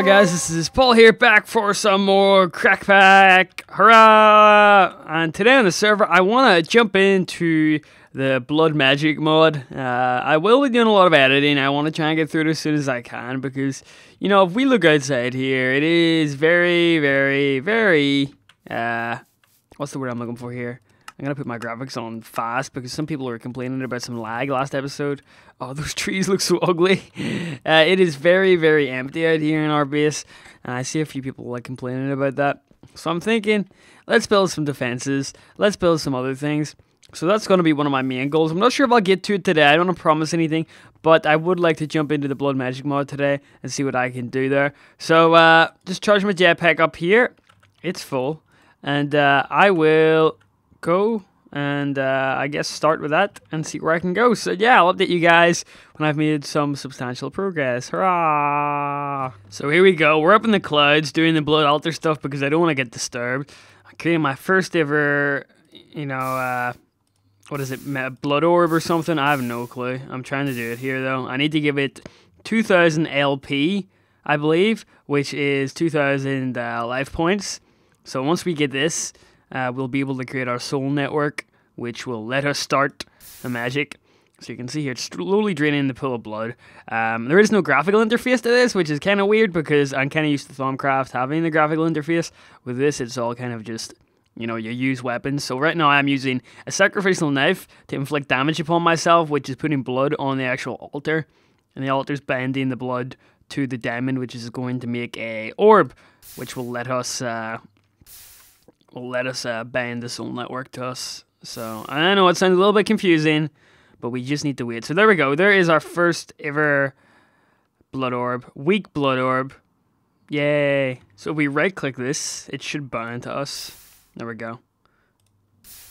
guys, this is Paul here, back for some more CrackPack. Hurrah! And today on the server, I want to jump into the blood magic mod. I will be doing a lot of editing. I want to try and get through it as soon as I can because, you know, if we look outside here, it is very, what's the word I'm looking for here? I'm going to put my graphics on fast because some people were complaining about some lag last episode. Oh, those trees look so ugly. It is very empty out here in our base. And I see a few people like complaining about that. So I'm thinking, let's build some defenses. Let's build some other things. So that's going to be one of my main goals. I'm not sure if I'll get to it today. I don't want to promise anything. But I would like to jump into the blood magic mod today and see what I can do there. So just charge my jetpack up here. It's full. And I will go and I guess start with that and see where I can go. So yeah, I'll update you guys when I've made some substantial progress. Hurrah! So here we go. We're up in the clouds doing the blood altar stuff because I don't want to get disturbed. I created my first ever, you know, what is it, blood orb or something? I have no clue. I'm trying to do it here though. I need to give it 2000 LP, I believe, which is 2000 life points. So once we get this, we'll be able to create our soul network, which will let us start the magic. So you can see here, it's slowly draining the pool of blood. There is no graphical interface to this, which is kind of weird because I'm kind of used to Thaumcraft having the graphical interface. With this, it's all kind of just, you know, you use weapons. So right now I'm using a sacrificial knife to inflict damage upon myself, which is putting blood on the actual altar. And the altar's binding the blood to the diamond, which is going to make a orb, which will let us bind the soul network to us. So I know it sounds a little bit confusing, but we just need to wait. So there we go. There is our first ever blood orb. Weak blood orb. Yay. So if we right click this, it should bind to us. There we go.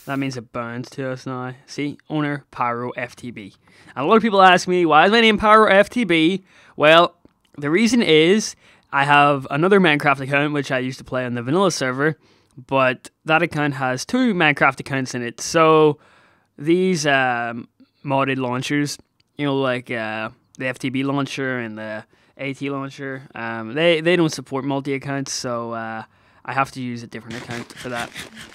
That means it binds to us now. See? Owner Pyro FTB. And a lot of people ask me, why is my name Pyro FTB? Well, the reason is I have another Minecraft account which I used to play on the vanilla server. But that account has 2 Minecraft accounts in it. So these modded launchers, you know, like the FTB launcher and the AT launcher, they don't support multi-accounts. So I have to use a different account for that.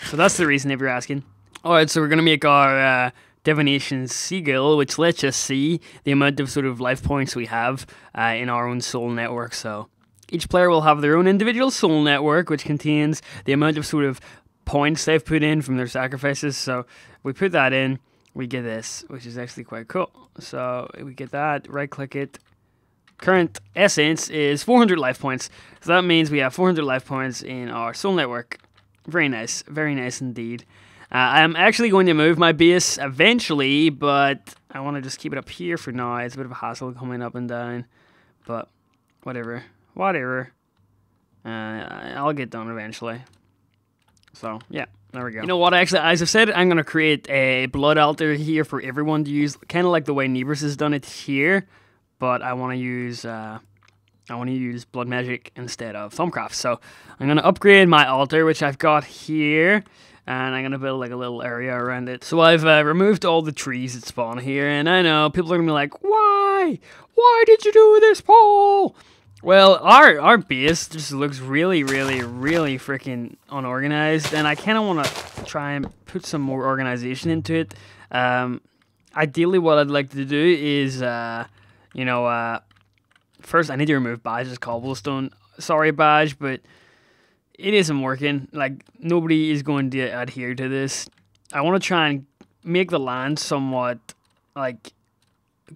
So that's the reason if you're asking. Alright, so we're going to make our Divination Sigil, which lets us see the amount of sort of life points we have in our own soul network. So each player will have their own individual soul network, which contains the amount of sort of points they've put in from their sacrifices. So we put that in, we get this, which is actually quite cool. So we get that, right click it. Current essence is 400 life points. So that means we have 400 life points in our soul network. Very nice indeed. I'm actually going to move my base eventually, but I want to just keep it up here for now. It's a bit of a hassle coming up and down, but whatever. I'll get done eventually. So yeah, there we go. You know what? Actually, as I've said, I'm gonna create a blood altar here for everyone to use, kind of like the way Nebris has done it here. But I want to use blood magic instead of Thaumcraft. So I'm gonna upgrade my altar, which I've got here, and I'm gonna build like a little area around it. So I've removed all the trees that spawn here, and I know people are gonna be like, "Why? Why did you do this, Paul?" Well, our base just looks really freaking unorganized, and I kind of want to try and put some more organization into it. Ideally, what I'd like to do is, you know, first I need to remove Badge's cobblestone. Sorry, Badge, but it isn't working. Like, nobody is going to adhere to this. I want to try and make the land somewhat, like,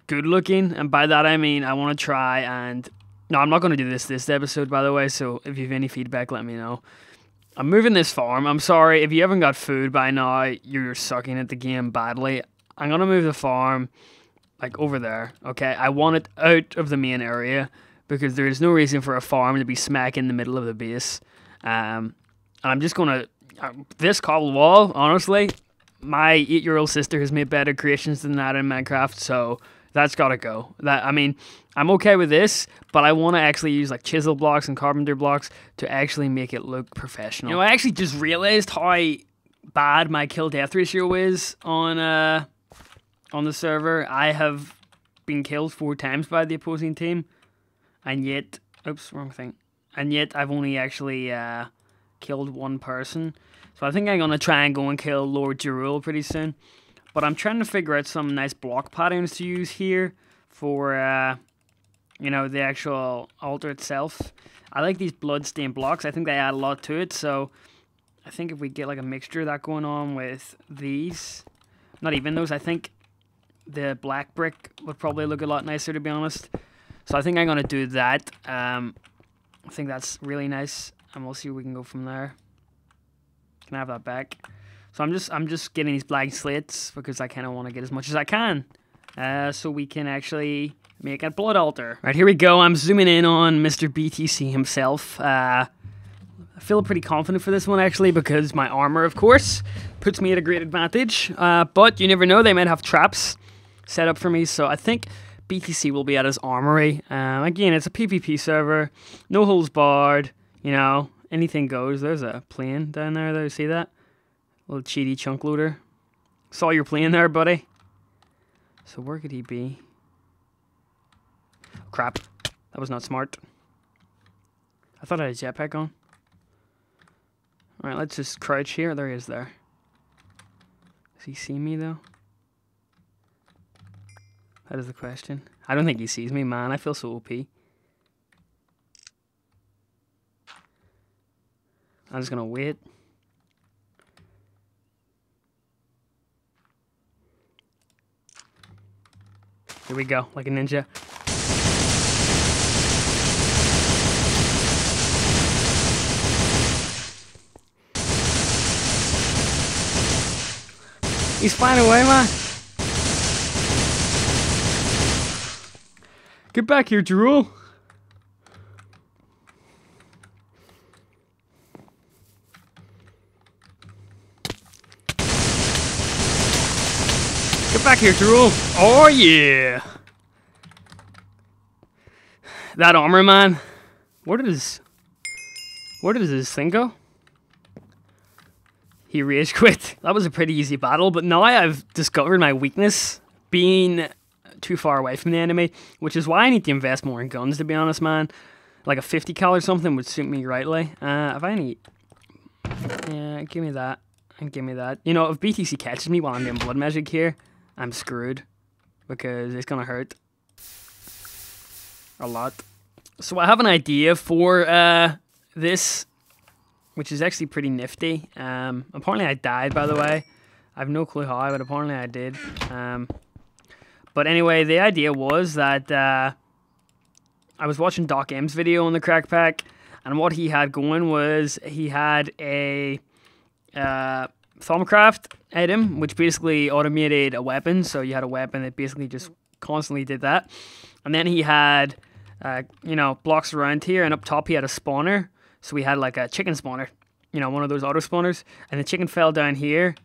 good looking, and by that I mean I want to try and... No, I'm not going to do this episode, by the way, so if you have any feedback, let me know. I'm moving this farm. I'm sorry, if you haven't got food by now, you're sucking at the game badly. I'm going to move the farm, like, over there, okay? I want it out of the main area, because there is no reason for a farm to be smack in the middle of the base. And I'm just going to... this cobble wall, honestly, my 8-year-old sister has made better creations than that in Minecraft, so... that's gotta go. I mean, I'm okay with this, but I want to actually use like chisel blocks and carpenter blocks to actually make it look professional. You know, I actually just realized how bad my kill death ratio is on the server. I have been killed 4 times by the opposing team, and yet, oops, wrong thing. and yet I've only actually killed one person. So I think I'm going to try and go and kill Lord Jerul pretty soon. But I'm trying to figure out some nice block patterns to use here for, you know, the actual altar itself. I like these blood-stained blocks. I think they add a lot to it. So I think if we get like a mixture of that going on with these, not even those, I think the black brick would probably look a lot nicer, to be honest. So I think I'm going to do that. I think that's really nice. And we'll see where we can go from there. Can I have that back? So I'm just getting these blank slates because I kind of want to get as much as I can, so we can actually make a blood altar. Right, here we go. I'm zooming in on Mr. BTC himself. I feel pretty confident for this one actually because my armor, of course, puts me at a great advantage. But you never know; they might have traps set up for me. So I think BTC will be at his armory. Again, it's a PvP server, no holds barred. You know, anything goes. There's a plane down there. Though, see that? Little cheaty chunk loader. Saw your plane there, buddy. So where could he be? Oh, crap. That was not smart. I thought I had a jetpack on. Alright, let's just crouch here. There he is there. Does he see me, though? That is the question. I don't think he sees me, man. I feel so OP. I'm just gonna wait. Here we go, like a ninja. He's flying away, man. Get back here, Jerul. Get back here, Jerul. Oh, yeah. That armor, man. Where does this thing go? He rage quit. That was a pretty easy battle, but now I've discovered my weakness, being too far away from the enemy, which is why I need to invest more in guns, to be honest, man. Like a 50 cal or something would suit me rightly. If I need... Yeah, give me that. And give me that. You know, if BTC catches me while I'm doing blood magic here, I'm screwed. Because it's gonna hurt. A lot. So I have an idea for this, which is actually pretty nifty. Apparently I died, by the way. I have no clue how, but apparently I did. But anyway, the idea was that I was watching Doc M's video on the CrackPack, and what he had going was he had a Thumbcraft item, which basically automated a weapon. So you had a weapon that basically just constantly did that. And then he had, you know, blocks around here, and up top he had a spawner. So we had like a chicken spawner, you know, one of those auto spawners. And the chicken fell down here,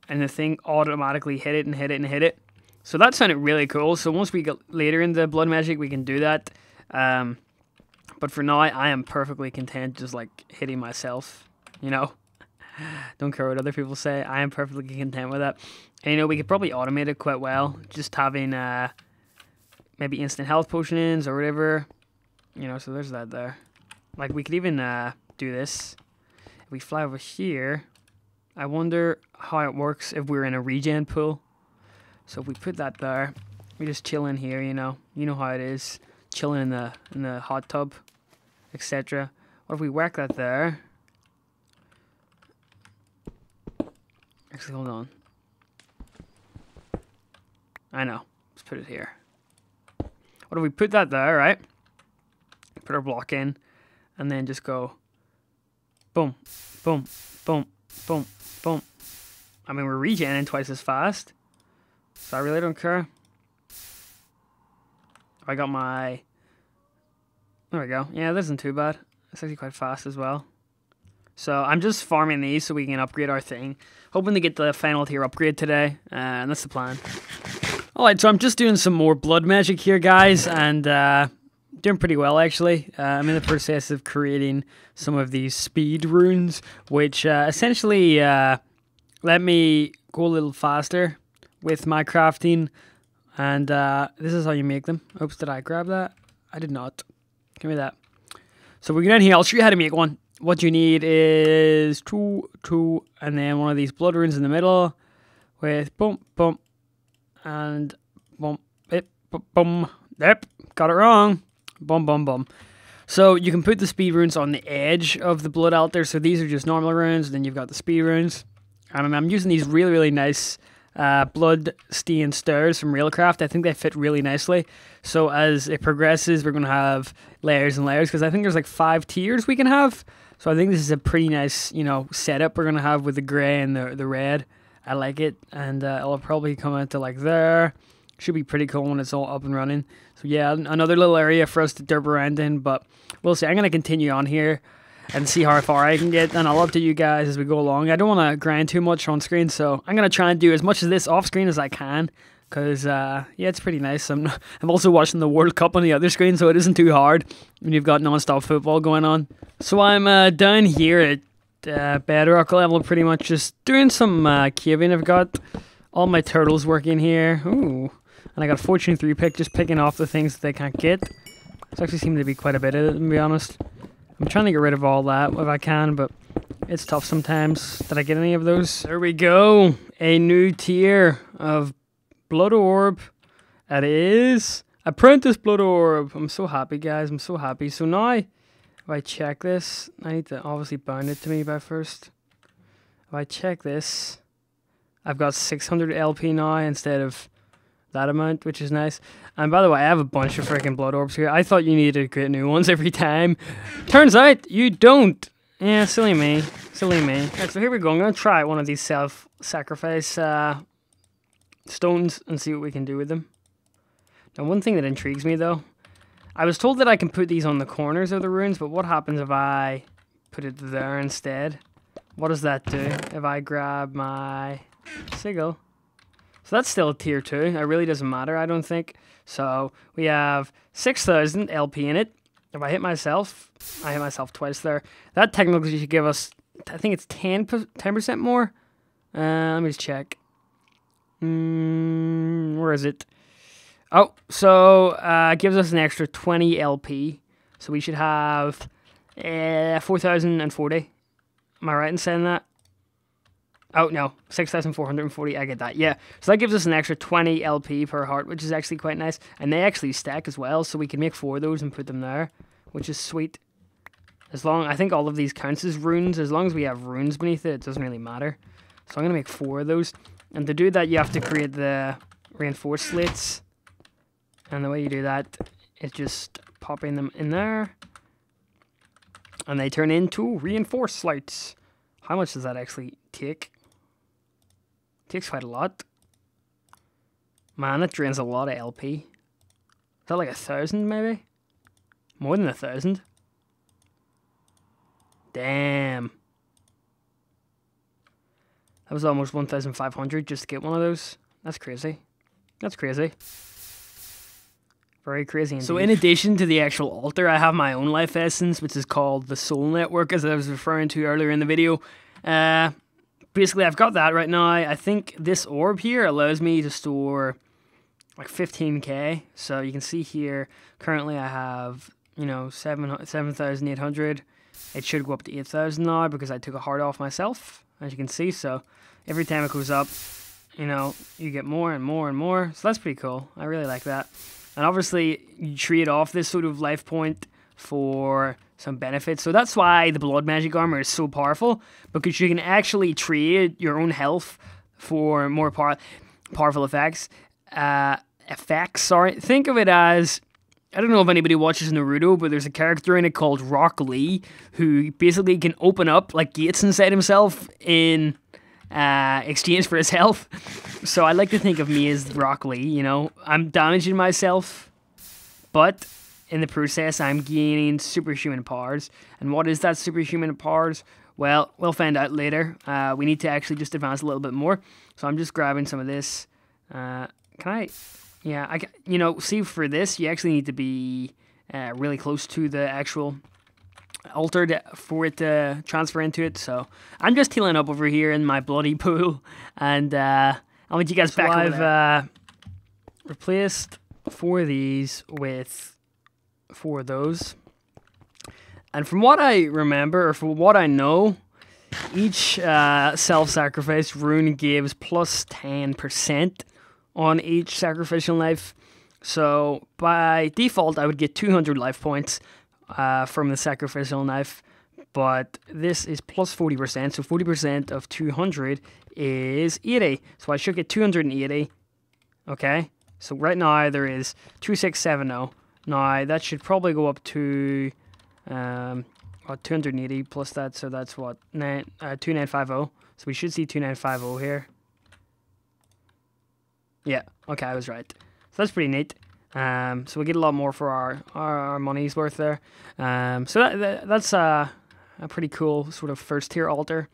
and the thing automatically hit it and hit it and hit it. So that sounded really cool. So once we get later into blood magic, we can do that. But for now, I am perfectly content just like hitting myself, you know. Don't care what other people say. I am perfectly content with that. And, you know, we could probably automate it quite well. Just having maybe instant health potions or whatever. You know, so there's that there. Like, we could even do this. If we fly over here, I wonder how it works if we're in a regen pool. So if we put that there, we just chill in here, you know. You know how it is. Chilling in the hot tub, etc. What if we whack that there? Actually, hold on. I know. Let's put it here. What if we put that there, right? Put our block in, and then just go boom, boom, boom, boom, boom. I mean, we're regenerating twice as fast, so I really don't care. I got my... There we go. Yeah, this isn't too bad. It's actually quite fast as well. So I'm just farming these so we can upgrade our thing. Hoping to get the final tier upgrade today, and that's the plan. Alright, so I'm just doing some more blood magic here, guys, and doing pretty well, actually. I'm in the process of creating some of these speed runes, which essentially let me go a little faster with my crafting, and this is how you make them. Oops, did I grab that? I did not. Give me that. So we're going here. I'll show you how to make one. What you need is two, and then one of these blood runes in the middle with bump, and bump, bum. Yep, got it wrong. Bum. So you can put the speed runes on the edge of the blood altar. So these are just normal runes, and then you've got the speed runes. And I'm using these really nice blood stained stairs from Railcraft. I think they fit really nicely. So as it progresses, we're going to have layers and layers, because I think there's like 5 tiers we can have. So I think this is a pretty nice, setup we're going to have with the grey and the red. I like it, and it'll probably come into like there. Should be pretty cool when it's all up and running. So yeah, another little area for us to derp around in, but we'll see. I'm going to continue on here and see how far I can get, and I'll update you guys as we go along. I don't want to grind too much on screen, so I'm going to try and do as much of this off screen as I can, because yeah, it's pretty nice. I'm also watching the World Cup on the other screen, so it isn't too hard when you've got non-stop football going on. So I'm down here at bedrock level, pretty much just doing some caving. I've got all my turtles working here. Ooh. And I got a Fortune 3 pick, just picking off the things that they can't get. It's actually seemed to be quite a bit of it, to be honest. I'm trying to get rid of all that if I can, but it's tough sometimes. Did I get any of those? There we go. A new tier of Blood Orb. That is Apprentice Blood Orb. I'm so happy, guys. I'm so happy. So now, if I check this, I need to obviously bind it to me by first. If I check this, I've got 600 LP now instead of that amount, which is nice. And by the way, I have a bunch of freaking blood orbs here. I thought you needed to create new ones every time. Turns out you don't. Yeah, silly me. Silly me. Right, so here we go. I'm going to try one of these self-sacrifice stones and see what we can do with them. Now, one thing that intrigues me, though, I was told that I can put these on the corners of the runes, but what happens if I put it there instead? What does that do if I grab my sigil? So that's still a tier 2. It really doesn't matter, I don't think. So we have 6,000 LP in it. If I hit myself twice there. That technically should give us, I think it's 10% more. Let me just check. Where is it? Oh, so it gives us an extra 20 LP. So we should have 4,040. Am I right in saying that? Oh, no, 6,440, I get that, yeah. So that gives us an extra 20 LP per heart, which is actually quite nice. And they actually stack as well, so we can make 4 of those and put them there, which is sweet. I think all of these counts as runes. As long as we have runes beneath it, it doesn't really matter. So I'm going to make 4 of those. And to do that, you have to create the reinforced slates. And the way you do that is just popping them in there. And they turn into reinforced slates. How much does that actually take? Takes quite a lot. Man, that drains a lot of LP. Is that like 1,000 maybe? More than 1,000? Damn. That was almost 1,500 just to get one of those. That's crazy. That's crazy. Very crazy indeed. So in addition to the actual altar, I have my own life essence, which is called the Soul Network, as I was referring to earlier in the video. Basically, I've got that right now. I think this orb here allows me to store like 15k. So you can see here, currently I have, 7,800. It should go up to 8,000 now because I took a heart off myself, as you can see. So every time it goes up, you get more and more and more. So that's pretty cool. I really like that. And obviously, you trade off this sort of life point for some benefits. So that's why the blood magic armor is so powerful, because you can actually trade your own health for more powerful effects. Think of it as, I don't know if anybody watches Naruto, but there's a character in it called Rock Lee, who basically can open up like gates inside himself in exchange for his health. So I like to think of me as Rock Lee, I'm damaging myself, but in the process I'm gaining superhuman powers. And what is that superhuman powers? Well, we'll find out later. We need to actually just advance a little bit more. So I'm just grabbing some of this. See, for this, you actually need to be really close to the actual altar for it to transfer into it. So I'm just healing up over here in my bloody pool, and I'll meet you guys back over there. I've replaced 4 of these with 4 of those, And from what I remember, or from what I know, each self-sacrifice rune gives plus 10% on each sacrificial knife. So by default, I would get 200 life points from the sacrificial knife. But this is plus 40%, so 40% of 200 is 80. So I should get 280. Okay, so right now there is 2670. Now that should probably go up to 280 plus that, so that's what 2950. So we should see 2950 here. Yeah, okay, I was right. So that's pretty neat. So we get a lot more for our money's worth there. So that's a pretty cool sort of first tier altar,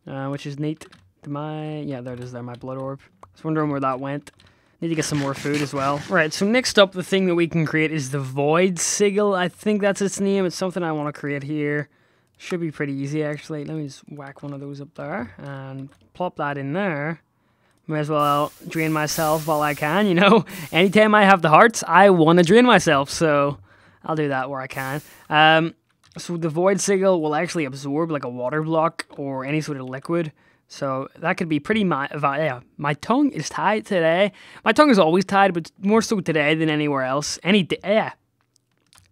which is neat. Yeah, there it is there, my blood orb. I was wondering where that went. Need to get some more food as well. Right, so next up, the thing that we can create is the Void Sigil. I think that's its name. It's something I want to create here. Should be pretty easy, actually. Let me just whack one of those up there and plop that in there. May as well drain myself while I can, you know. Anytime I have the hearts, I want to drain myself, so I'll do that where I can. So the Void Sigil will actually absorb like a water block or any sort of liquid. So that could be pretty yeah. My tongue is tied today. My tongue is always tied, but more so today than anywhere else. Yeah.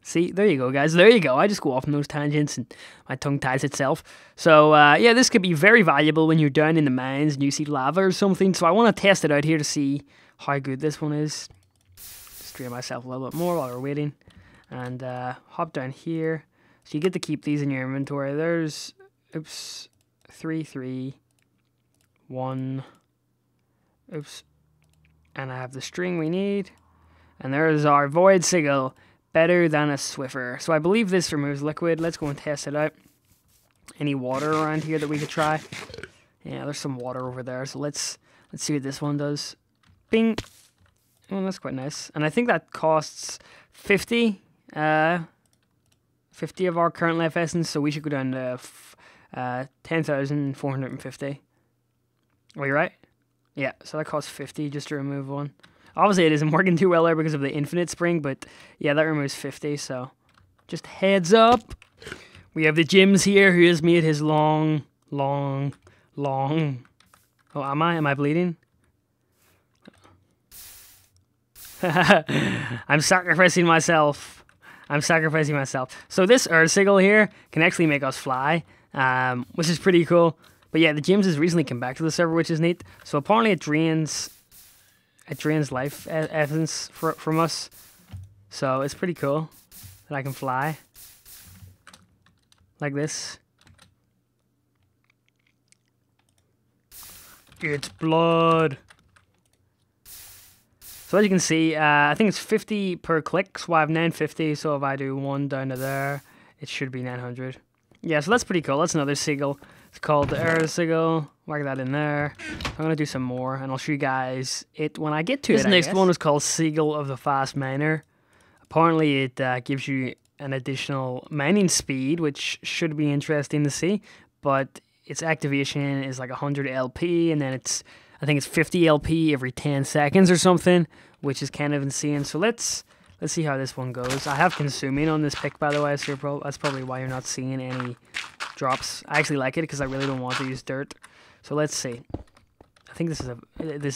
See, there you go, guys. There you go. I just go off on those tangents and my tongue ties itself. So, yeah, this could be very valuable when you're down in the mines and you see lava or something. So I want to test it out here to see how good this one is. Just drain myself a little bit more while we're waiting. And hop down here. So you get to keep these in your inventory. There's, oops, 3, 1, oops, and I have the string we need, and there's our Void Sigil, better than a Swiffer. So I believe this removes liquid. Let's go and test it out. Any water around here that we could try? Yeah, there's some water over there, so let's see what this one does. Bing. Oh, that's quite nice, and I think that costs 50 of our current life essence, so we should go down to 10,450. Are you right? Yeah, so that costs 50 just to remove one. Obviously, it isn't working too well there because of the infinite spring, but yeah, that removes 50, so just heads up. We have the Jims here who has made his long... Oh, am I? Am I bleeding? I'm sacrificing myself. So this Earth Sigil here can actually make us fly, which is pretty cool. But yeah, the Jims has recently come back to the server, which is neat. So apparently it drains life essence from us. So it's pretty cool that I can fly like this. It's blood. So as you can see, I think it's 50 per click. So I have 950. So if I do one down to there, it should be 900. Yeah, so that's pretty cool. That's another Sigil. It's called the Earth Sigil. Whack that in there. I'm going to do some more, and I'll show you guys it when I get to it. This next one is called Sigil of the Fast Miner. Apparently, it gives you an additional mining speed, which should be interesting to see, but its activation is like 100 LP, and then I think it's 50 LP every 10 seconds or something, which is kind of insane. So let's see how this one goes. I have consuming on this pick, by the way, so that's probably why you're not seeing any drops. I actually like it because I really don't want to use dirt. So let's see. I think this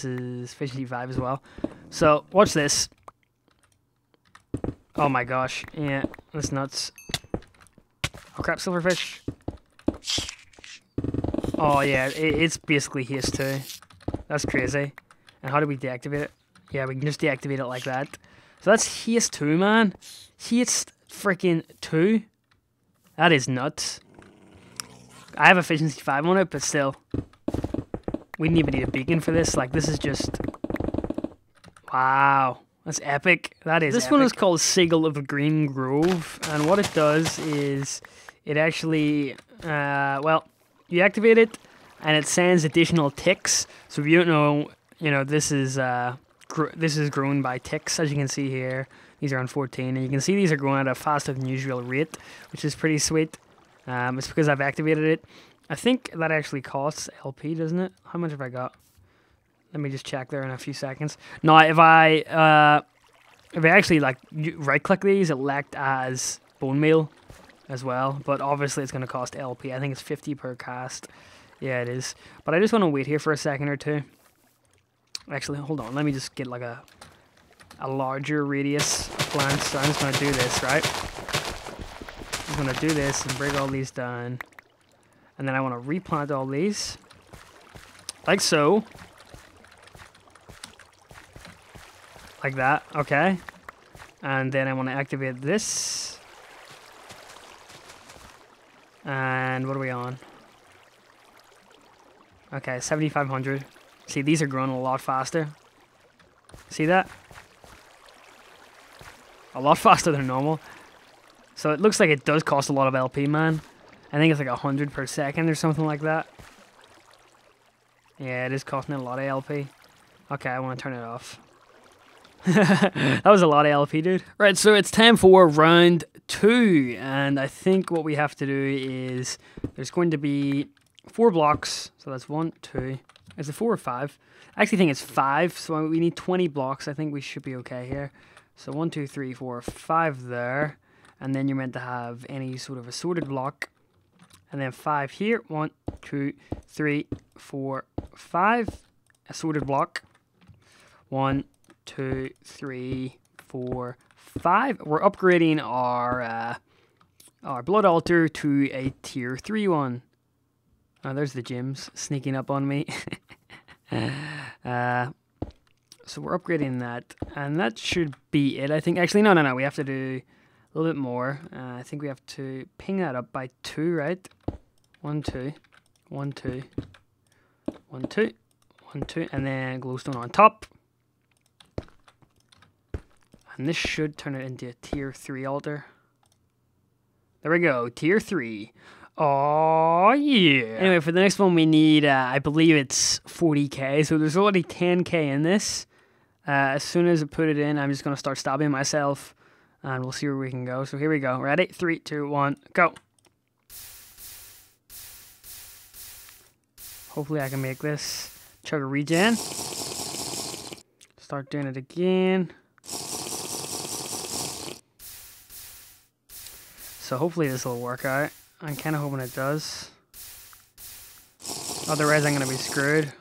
is efficiency 5 as well. So watch this. Oh my gosh, yeah, that's nuts. Oh crap, silverfish. Oh yeah, it's basically haste too. That's crazy. And how do we deactivate it? Yeah, we can just deactivate it like that. So that's haste 2, man. Haste freaking 2. That is nuts. I have efficiency 5 on it, but still. We didn't even need a beacon for this. Like, this is just... Wow. That's epic. That is This one is called Sigil of the Green Grove. And what it does is... It actually... well, you activate it, and it sends additional ticks. So if you don't know, you know, this is grown by ticks, as you can see here. These are on 14, and you can see these are growing at a faster than usual rate, which is pretty sweet. It's because I've activated it. I think that actually costs LP, doesn't it? How much have I got? Let me just check there in a few seconds. Now, if I actually like right-click these, it'll act as bone meal, as well, but obviously it's going to cost LP. I think it's 50 per cast. Yeah, it is. But I just want to wait here for a second or two. Actually, hold on. Let me just get like a larger radius of plants. So I'm just going to do this, right? I'm going to do this and break all these down. And then I want to replant all these. Like so. Like that. Okay. And then I want to activate this. And what are we on? Okay, 7,500. See, these are growing a lot faster. See that? A lot faster than normal. So it looks like it does cost a lot of LP, man. I think it's like 100 per second or something like that. Yeah, it is costing a lot of LP. Okay, I want to turn it off. That was a lot of LP, dude. Right, so it's time for round 2. And I think what we have to do is... There's going to be 4 blocks. So that's 1, 2... Is it 4 or 5? I actually think it's 5. So we need 20 blocks. I think we should be okay here. So 1, 2, 3, 4, 5 there. And then you're meant to have any sort of assorted block. And then 5 here. 1, 2, 3, 4, 5. Assorted block. 1, 2, 3, 4, 5. We're upgrading our blood altar to a tier 3 one. Oh, there's the gyms sneaking up on me. So we're upgrading that, and that should be it. I think. Actually, no. We have to do a little bit more. I think we have to ping that up by 2, right? 1, 2, 1, 2, 1, 2, 1, 2, and then glowstone on top. And this should turn it into a tier 3 altar. There we go, tier 3. Oh yeah. Anyway, for the next one we need, I believe it's 40k. So there's already 10k in this. As soon as I put it in, I'm just going to start stabbing myself. And we'll see where we can go. So here we go. Ready? 3, 2, 1, go. Hopefully I can make this. Chug a regen. Start doing it again. So hopefully this will work out. I'm kind of hoping it does. Otherwise I'm going to be screwed.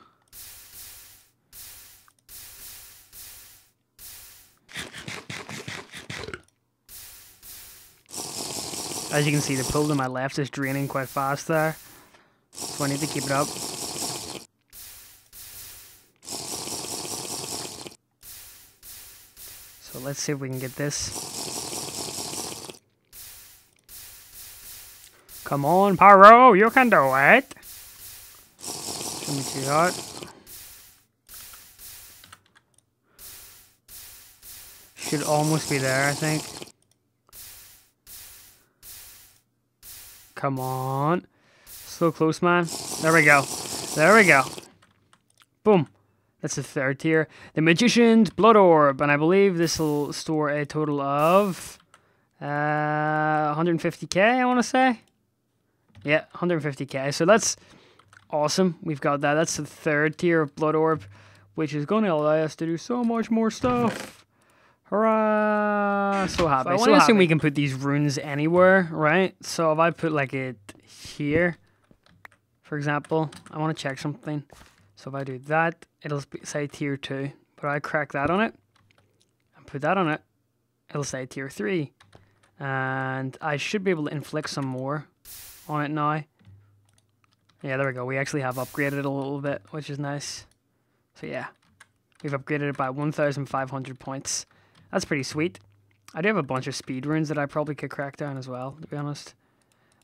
As you can see, the pull to my left is draining quite fast there. So I need to keep it up. So let's see if we can get this. Come on, Pyro, you can do it. Shouldn't be too hot. Should almost be there, I think. Come on. So close, man. There we go. There we go. Boom. That's the 3rd tier. The Magician's Blood Orb. And I believe this will store a total of 150k, I want to say. Yeah, 150k. So that's awesome. We've got that. That's the 3rd tier of Blood Orb, which is going to allow us to do so much more stuff. Hurrah! So happy. So I want to assume we can put these runes anywhere, right? So if I put like it here, for example, I want to check something. So if I do that, it'll say tier 2. But I crack that on it and put that on it, it'll say tier 3. And I should be able to inflict some more on it now. Yeah, there we go. We actually have upgraded it a little bit, which is nice. So yeah, we've upgraded it by 1,500 points. That's pretty sweet. I do have a bunch of speed runes that I probably could crack down as well, to be honest.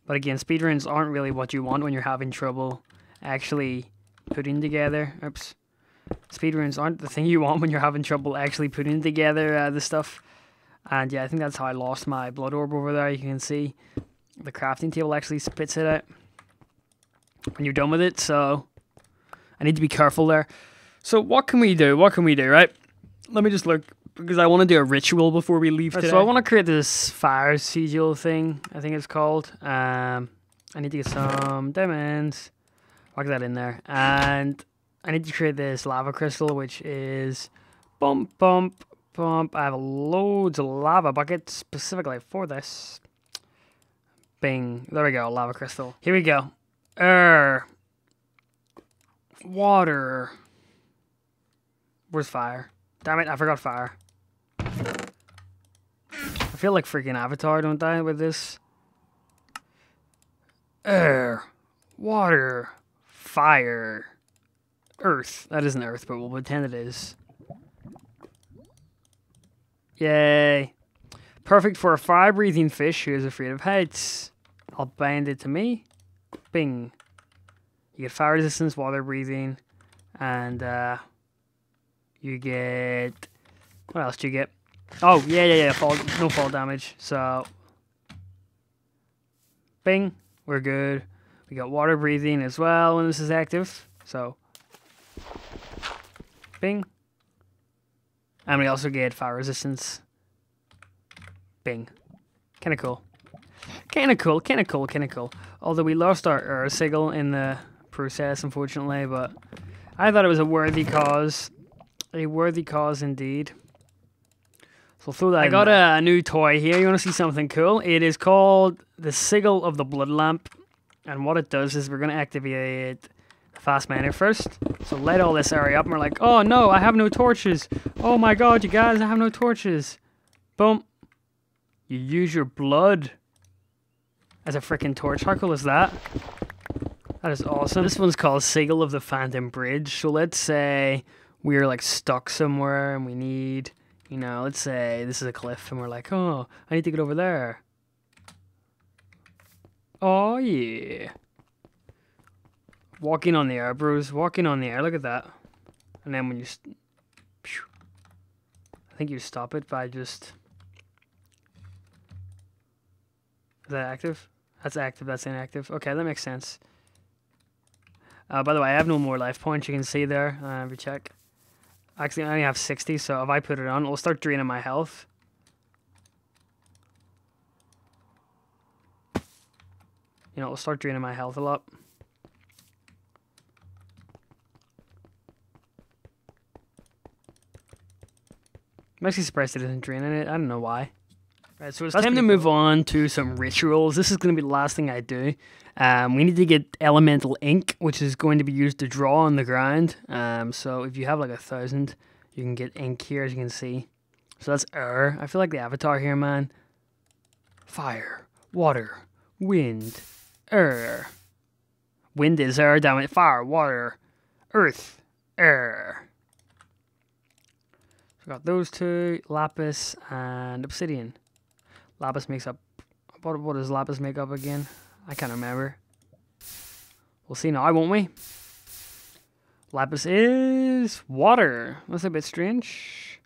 But again, speed runes aren't really what you want when you're having trouble actually putting together. Oops. Speed runes aren't the thing you want when you're having trouble actually putting together the stuff. And yeah, I think that's how I lost my blood orb over there. You can see the crafting table actually spits it out when you're done with it. So I need to be careful there. So what can we do? What can we do, right? Let me just look, because I want to do a ritual before we leave today. So I want to create this fire sigil thing, I think it's called. I need to get some diamonds. Whack that in there. And I need to create this lava crystal, which is bump, bump, bump. I have loads of lava buckets specifically for this. Bing. There we go, lava crystal. Here we go. Water. Where's fire? Damn it, I forgot fire. I feel like freaking Avatar, don't I, with this? Air. Water. Fire. Earth. That isn't Earth, but we'll pretend it is. Yay. Perfect for a fire-breathing fish who is afraid of heights. I'll bind it to me. Bing. You get fire resistance, water breathing, and you get... What else do you get? Oh, yeah. No fall damage. So, bing. We're good. We got water breathing as well when this is active. So, bing. And we also get fire resistance. Bing. Kinda cool. Although we lost our sigil in the process, unfortunately, but I thought it was a worthy cause. A worthy cause indeed. So throw that. I got a new toy here. You want to see something cool? It is called the Sigil of the Blood Lamp. And what it does is we're going to activate the fast miner first. So light all this area up and we're like, oh no, I have no torches. Oh my god, you guys, I have no torches. Boom. You use your blood as a freaking torch. How cool is that? That is awesome. This one's called Sigil of the Phantom Bridge. So let's say we're like stuck somewhere and we need, you know, let's say this is a cliff and we're like, oh, I need to get over there. Oh yeah. Walking on the air, bros. Walking on the air. Look at that. And then when you... I think you stop it by just... Is that active? That's active, that's inactive. Okay, that makes sense. By the way, I have no more life points, you can see there. If you check. Actually, I only have 60, so if I put it on, it'll start draining my health. You know, it'll start draining my health a lot. I'm actually surprised it isn't draining it. I don't know why. Right, so it's time to move on to some rituals. This is going to be the last thing I do. We need to get elemental ink, which is going to be used to draw on the ground. So if you have like 1,000, you can get ink here, as you can see. So that's air. I feel like the Avatar here, man. Fire, water, wind, air. Wind is air, damn it. Fire, water, earth, air. So got those two, lapis and obsidian. Lapis makes up... What does lapis make up again? I can't remember. We'll see now, won't we? Lapis is water. That's a bit strange.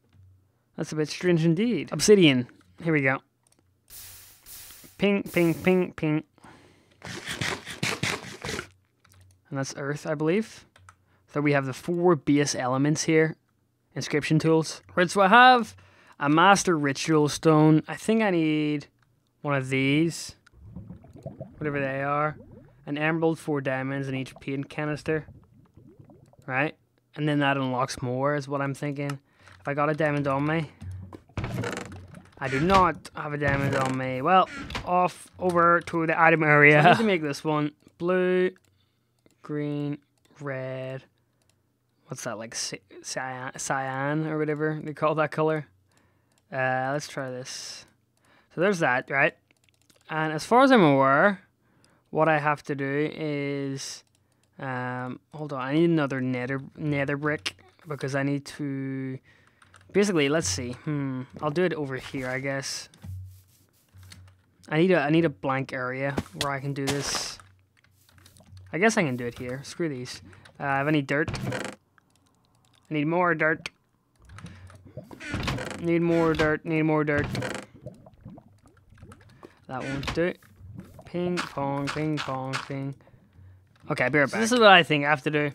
That's a bit strange indeed. Obsidian. Here we go. Ping, ping, ping, ping. And that's earth, I believe. So we have the 4 base elements here. Inscription tools. Right, so I have a master ritual stone. I think I need one of these. Whatever they are. An emerald, 4 diamonds in each paint canister. Right? And then that unlocks more is what I'm thinking. If I got a diamond on me. I do not have a diamond on me. Well, off over to the item area. So I need to make this one. Blue, green, red. What's that, like cyan or whatever they call that color? Let's try this. So there's that, right? And as far as I'm aware, what I have to do is... hold on, I need another nether brick because I need to... Basically, let's see. I'll do it over here, I guess. I need a blank area where I can do this. I guess I can do it here. Screw these. I need dirt. I need more dirt. Need more dirt. Need more dirt. That won't do. Ping, pong, ping, pong, ping. Okay, be right back. So this is what I think I have to do.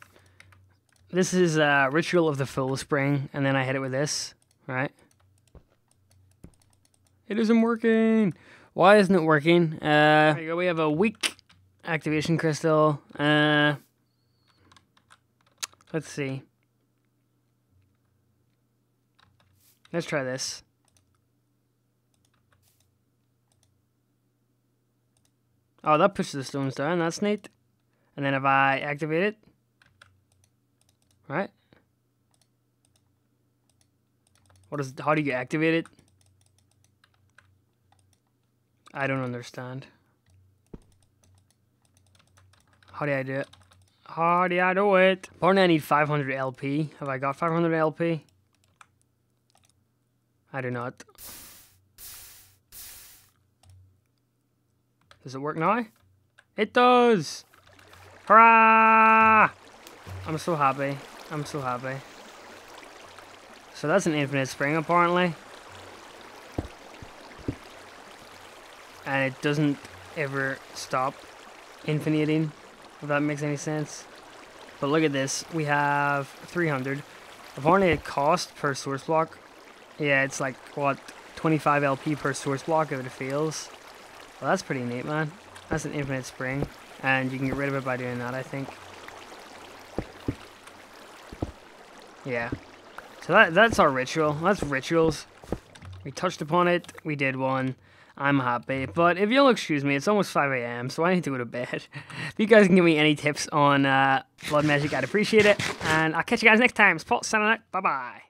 This is a ritual of the full spring, and then I hit it with this, right? It isn't working. Why isn't it working? There you go. We have a weak activation crystal. Let's see. Let's try this. Oh, that pushes the stones down. That's neat. And then if I activate it, right? How do you activate it? I don't understand. How do I do it? How do I do it? Apparently I need 500 LP. Have I got 500 LP? I do not. Does it work now? It does! Hurrah! I'm so happy. I'm so happy. So that's an infinite spring apparently. And it doesn't ever stop infiniting, if that makes any sense. But look at this. We have 300. Apparently it costs per source block. Yeah, it's like, what, 25 LP per source block if it fails. Well, that's pretty neat, man. That's an infinite spring. And you can get rid of it by doing that, I think. Yeah. So that's our ritual. That's rituals. We touched upon it. We did one. I'm happy. But if you'll excuse me, it's almost 5 a.m., so I need to go to bed. If you guys can give me any tips on blood magic, I'd appreciate it. And I'll catch you guys next time. It's Paul signing out. Bye-bye.